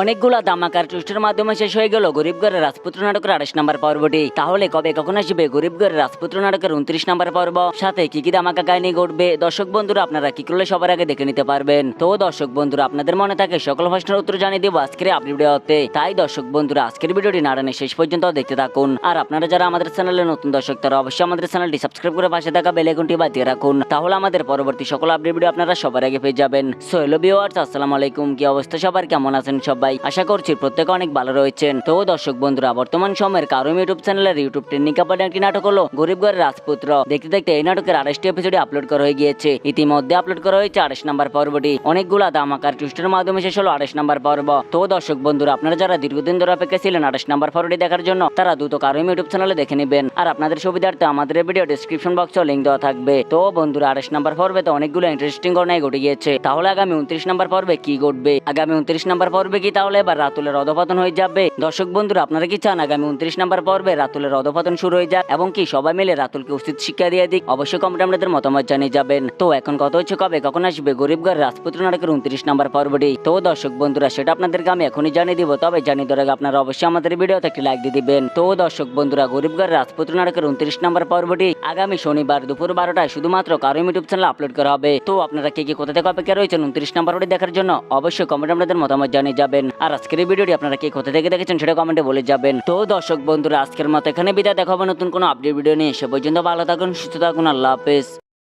অনেকগুলা দামাকার টুইস্টের মাধ্যমে শেষ হয়ে গেল গরিব ঘরের রাজপুত্র নাটকের 28 নম্বর পর্বটি। তাহলে কবে কখন আসবে গরিব ঘরের রাজপুত্র নাটকের 29 নম্বর পর্ব, সাথে কি কি দামাকা কাহিনী ঘটবে? দর্শক বন্ধুরা আপনারা কি করলে সবার আগে দেখে নিতে পারবেন? তো দর্শক বন্ধুরা আপনাদের মনে থাকে সকল প্রশ্নের উত্তর জানিয়ে দেবো আজকের আপডেট ভিডিওতে। তাই দর্শক বন্ধুরা আজকের ভিডিওটি না টানে শেষ পর্যন্ত দেখতে থাকুন। আর আপনারা যারা আমাদের চ্যানেলে নতুন দর্শক তারা অবশ্যই আমাদের চ্যানেলটি সাবস্ক্রাইব করে পাশে থাকা বেল আইকনটি বাজিয়ে রাখুন, তাহলে আমাদের পরবর্তী সকল আপডেট ভিডিও আপনারা সবার আগে পেয়ে যাবেন। সো হ্যালো ভিউয়ার্স, আসসালামু আলাইকুম। কি অবস্থা সবার, কেমন আছেন সবাই? আশা করছি প্রত্যেকে অনেক ভালো রয়েছেন। তো দর্শক বন্ধুরা বর্তমান সময়ের কারুম ইউটিউব চ্যানেলের ইউটিউব ট্রেন্ডিং কাপড় একটি নাটক হলো গরিব ঘরের রাজপুত্র। দেখতে দেখতে এই নাটকের 28টি এপিসোডে আপলোড করা হয়ে গিয়েছে। ইতিমধ্যে আপলোড করা হয়েছে 28 নম্বর পর্বটি। অনেকগুলা দামাকার টুইস্টের মাধ্যমে শেষ হলো 28 নম্বর পর্ব। তো দর্শক বন্ধুরা আপনারা যারা দীর্ঘদিন ধরে অপেক্ষা ছিলেন 28 নম্বর পর্বটি দেখার জন্য, তারা দ্রুত কারুম ইউটিউব চ্যানেলে দেখে নেবেন। আর আপনাদের সুবিধার্থে আমাদের ভিডিও ডেসক্রিপশন বক্সে লিংক দেওয়া থাকবে। তো বন্ধুরা 28 নম্বর পর্বে তো অনেকগুলো ইন্টারেস্টিং ঘটনাই ঘটে গিয়েছে। তাহলে আগামী 29 নম্বর পর্বে কি ঘটবে? আগামী 29 নম্বর পর্বে কি তাহলে এবার রাতুলের অধপতন হয়ে যাবে? দর্শক বন্ধুরা আপনারা কি চান আগামী 29 নম্বর পর্বে রাতুলের অধপতন শুরু হয়ে যাক এবং কি সবাই মিলে রাতুলকে উচিত শিক্ষা দিয়ে দিক? অবশ্যই কমেন্টে আপনাদের মতামত জানিয়ে যাবেন। তো এখন কত হচ্ছে কবে কখন আসবে গরিব ঘরের রাজপুত্র নাটকের 29 নম্বর পর্বটি? তো দর্শক বন্ধুরা সেটা আপনাদেরকে আমি এখনই জানিয়ে দিব। তবে জানিয়ে দেওয়ার আগে আপনারা অবশ্যই আমাদের ভিডিওতে একটি লাইক দিয়ে দিবেন। তো দর্শক বন্ধুরা গরিব ঘরের রাজপুত্র নাটকের 29 নম্বর পর্বটি আগামী শনিবার দুপুর 12টায় শুধুমাত্র কারুম ইউটিউব চ্যানেলে আপলোড করা হবে। তো আপনারা কে কে কোথা থেকে অপেক্ষা রয়েছেন 29 নম্বর পর্বটি দেখার জন্য অবশ্যই কমেন্টে আপনাদের মতামত জানিয়ে যাবেন। আর আজকের এই ভিডিওটি আপনারা কে কোথা থেকে দেখেছেন সেটা কমেন্টে বলে যাবেন। তো দর্শক বন্ধুরা আজকের মতো এখানে বিদায়, দেখা হবে নতুন কোনো আপডেট ভিডিও নিয়ে। সে পর্যন্ত ভালো থাকুন, সুস্থ থাকুন, আল্লাহ হাফেজ।